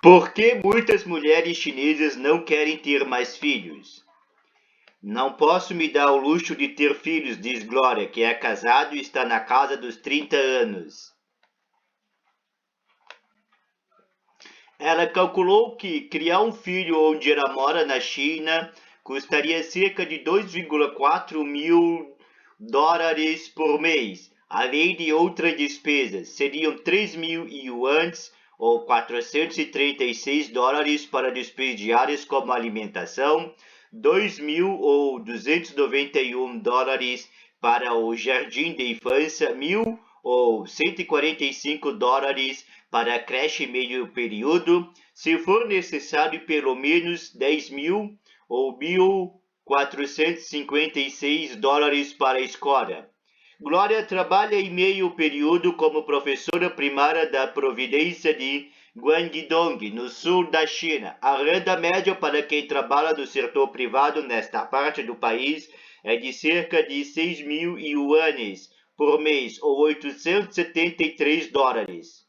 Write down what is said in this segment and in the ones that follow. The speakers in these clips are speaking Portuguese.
Por que muitas mulheres chinesas não querem ter mais filhos? Não posso me dar o luxo de ter filhos, diz Glória, que é casado e está na casa dos 30 anos. Ela calculou que criar um filho onde ela mora na China custaria cerca de 2,4 mil dólares por mês, além de outras despesas. Seriam 3 mil yuans ou 436 dólares para despesas diárias como alimentação, 2 mil ou 291 dólares para o jardim de infância, 1.000 ou 145 dólares para a creche meio período, se for necessário pelo menos 10 mil ou 1.456 dólares para a escola. Glória trabalha em meio período como professora primária da Providência de Guangdong, no sul da China. A renda média para quem trabalha no setor privado nesta parte do país é de cerca de 6 mil yuanes por mês, ou 873 dólares.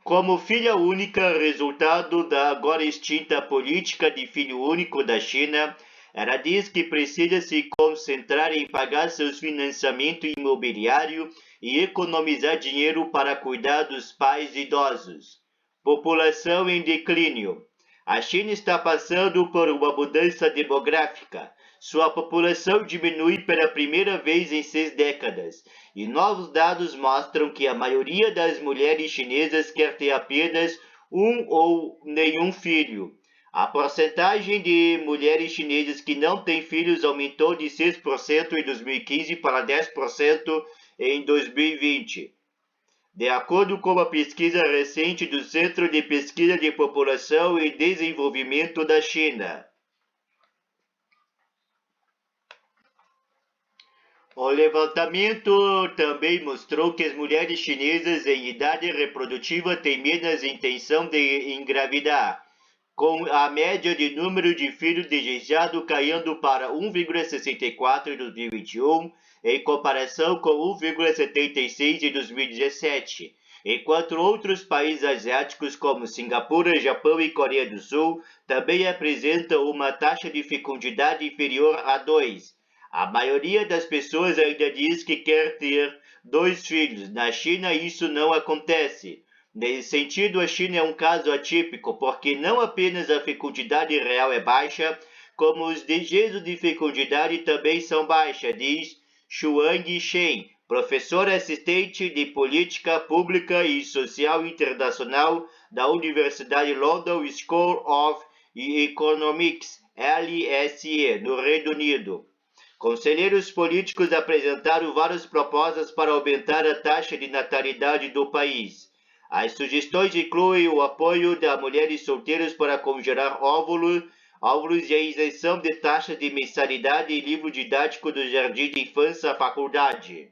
Como filha única, resultado da agora extinta política de filho único da China, ela diz que precisa se concentrar em pagar seus financiamentos imobiliário e economizar dinheiro para cuidar dos pais idosos. População em declínio. A China está passando por uma mudança demográfica. Sua população diminui pela primeira vez em 6 décadas, e novos dados mostram que a maioria das mulheres chinesas quer ter apenas um ou nenhum filho. A porcentagem de mulheres chinesas que não têm filhos aumentou de 6% em 2015 para 10% em 2020. De acordo com uma pesquisa recente do Centro de Pesquisa de População e Desenvolvimento da China. O levantamento também mostrou que as mulheres chinesas em idade reprodutiva têm menos intenção de engravidar, com a média de número de filhos desejados caindo para 1,64 em 2021, em comparação com 1,76 em 2017, enquanto outros países asiáticos como Singapura, Japão e Coreia do Sul também apresentam uma taxa de fecundidade inferior a 2. A maioria das pessoas ainda diz que quer ter 2 filhos. Na China isso não acontece. Nesse sentido, a China é um caso atípico, porque não apenas a fecundidade real é baixa, como os desejos de fecundidade também são baixos, diz Shuang Shen, professora assistente de Política Pública e Social Internacional da Universidade London School of Economics, LSE, no Reino Unido. Conselheiros políticos apresentaram várias propostas para aumentar a taxa de natalidade do país. As sugestões incluem o apoio de mulheres solteiras para congelar óvulos e a isenção de taxas de mensalidade e livro didático do jardim de infância à faculdade.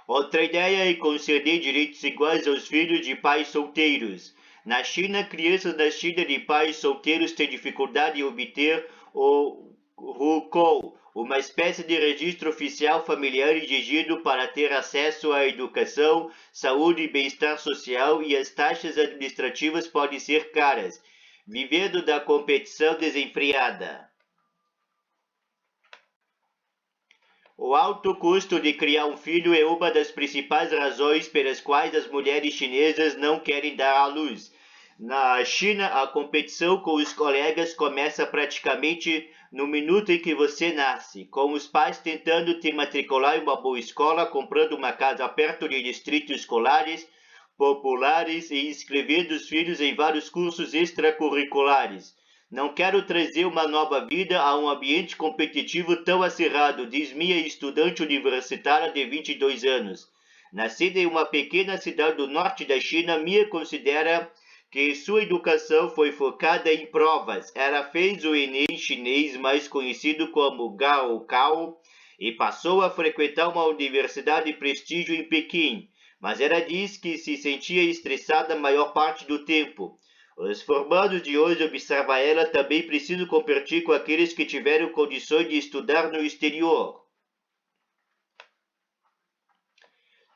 Outra ideia é conceder direitos iguais aos filhos de pais solteiros. Na China, crianças nascidas de pais solteiros têm dificuldade em obter o Hukou, uma espécie de registro oficial familiar exigido para ter acesso à educação, saúde e bem-estar social, e as taxas administrativas podem ser caras, vivendo da competição desenfreada. O alto custo de criar um filho é uma das principais razões pelas quais as mulheres chinesas não querem dar à luz. Na China, a competição com os colegas começa praticamente no minuto em que você nasce, com os pais tentando te matricular em uma boa escola, comprando uma casa perto de distritos escolares populares e inscrevendo os filhos em vários cursos extracurriculares. Não quero trazer uma nova vida a um ambiente competitivo tão acirrado, diz minha estudante universitária de 22 anos. Nascida em uma pequena cidade do norte da China, Mia considera que sua educação foi focada em provas. Ela fez o Enem chinês, mais conhecido como Gaokao, e passou a frequentar uma universidade de prestígio em Pequim, mas ela diz que se sentia estressada a maior parte do tempo. Os formandos de hoje, observa ela, também precisam competir com aqueles que tiveram condições de estudar no exterior.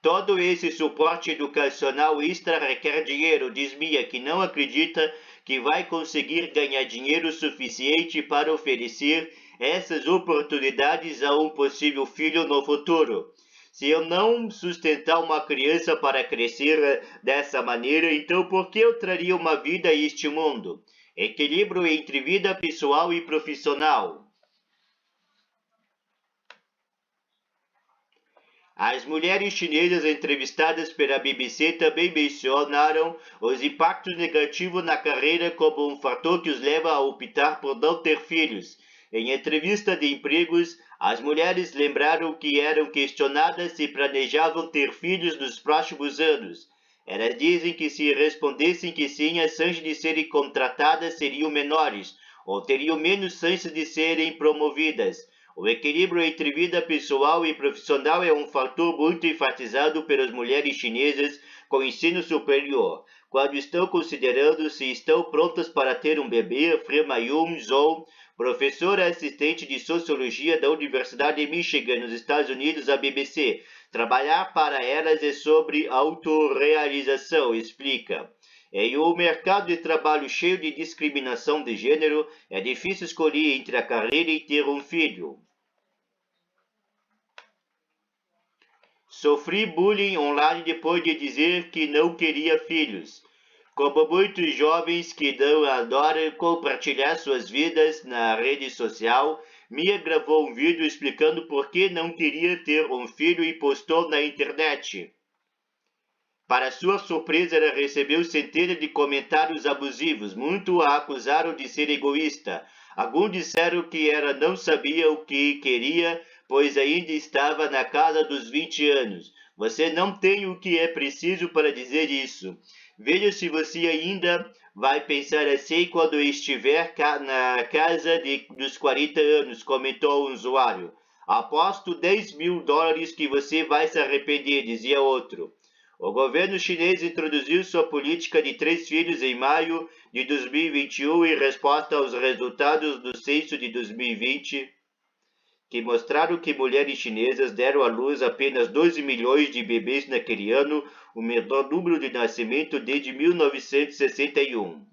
Todo esse suporte educacional extra requer dinheiro, diz Mia, que não acredita que vai conseguir ganhar dinheiro suficiente para oferecer essas oportunidades a um possível filho no futuro. Se eu não sustentar uma criança para crescer dessa maneira, então por que eu traria uma vida a este mundo? Equilíbrio entre vida pessoal e profissional. As mulheres chinesas entrevistadas pela BBC também mencionaram os impactos negativos na carreira como um fator que os leva a optar por não ter filhos. Em entrevista de empregos, as mulheres lembraram que eram questionadas se planejavam ter filhos nos próximos anos. Elas dizem que se respondessem que sim, as chances de serem contratadas seriam menores, ou teriam menos chances de serem promovidas. O equilíbrio entre vida pessoal e profissional é um fator muito enfatizado pelas mulheres chinesas com ensino superior, quando estão considerando se estão prontas para ter um bebê, afirma Yun Zhou, professora assistente de sociologia da Universidade de Michigan, nos Estados Unidos, à BBC. Trabalhar para elas é sobre autorrealização, explica. Em um mercado de trabalho cheio de discriminação de gênero, é difícil escolher entre a carreira e ter um filho. Sofri bullying online depois de dizer que não queria filhos. Como muitos jovens que não adoram compartilhar suas vidas na rede social, Mia gravou um vídeo explicando por que não queria ter um filho e postou na internet. Para sua surpresa, ela recebeu centenas de comentários abusivos. Muitos a acusaram de ser egoísta. Alguns disseram que ela não sabia o que queria, pois ainda estava na casa dos 20 anos. Você não tem o que é preciso para dizer isso. Veja se você ainda vai pensar assim quando estiver na casa dos 40 anos, comentou um usuário. Aposto $10.000 que você vai se arrepender, dizia outro. O governo chinês introduziu sua política de 3 filhos em maio de 2021 em resposta aos resultados do censo de 2020, que mostraram que mulheres chinesas deram à luz apenas 12 milhões de bebês naquele ano, o menor número de nascimento desde 1961.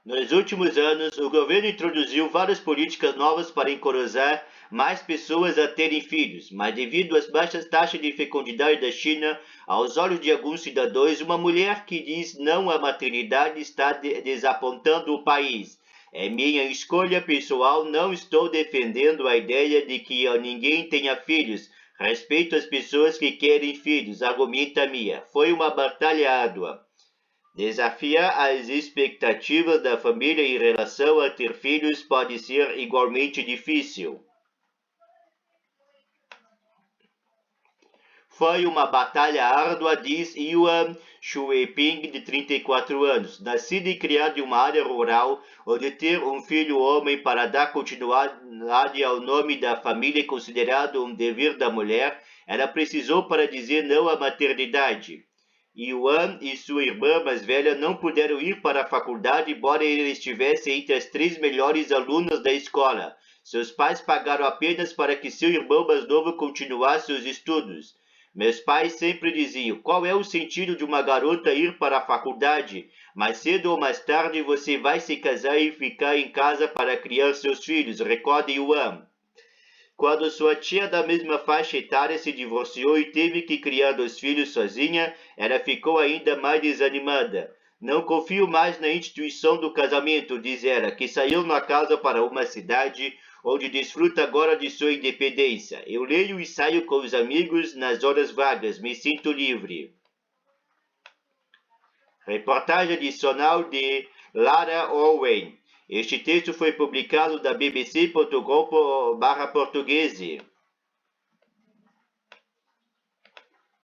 Nos últimos anos, o governo introduziu várias políticas novas para encorajar mais pessoas a terem filhos, mas devido às baixas taxas de fecundidade da China, aos olhos de alguns cidadãos, uma mulher que diz não à maternidade está desapontando o país. É minha escolha pessoal, não estou defendendo a ideia de que ninguém tenha filhos. Respeito as pessoas que querem filhos, argumenta Mia. Foi uma batalha árdua. Desafiar as expectativas da família em relação a ter filhos pode ser igualmente difícil. Foi uma batalha árdua, diz Yuan Shuiping, de 34 anos. Nascida e criada em uma área rural, onde ter um filho homem para dar continuidade ao nome da família é considerado um dever da mulher, ela precisou para dizer não à maternidade. Yuan e sua irmã mais velha não puderam ir para a faculdade, embora ele estivesse entre as 3 melhores alunas da escola. Seus pais pagaram apenas para que seu irmão mais novo continuasse os estudos. Meus pais sempre diziam: qual é o sentido de uma garota ir para a faculdade? Mais cedo ou mais tarde você vai se casar e ficar em casa para criar seus filhos, recorda Yuan. Quando sua tia da mesma faixa etária se divorciou e teve que criar 2 filhos sozinha, ela ficou ainda mais desanimada. Não confio mais na instituição do casamento, diz ela, que saiu na casa para uma cidade onde desfruta agora de sua independência. Eu leio e saio com os amigos nas horas vagas, me sinto livre. Reportagem adicional de Lara Owen. Este texto foi publicado da bbc.com/português.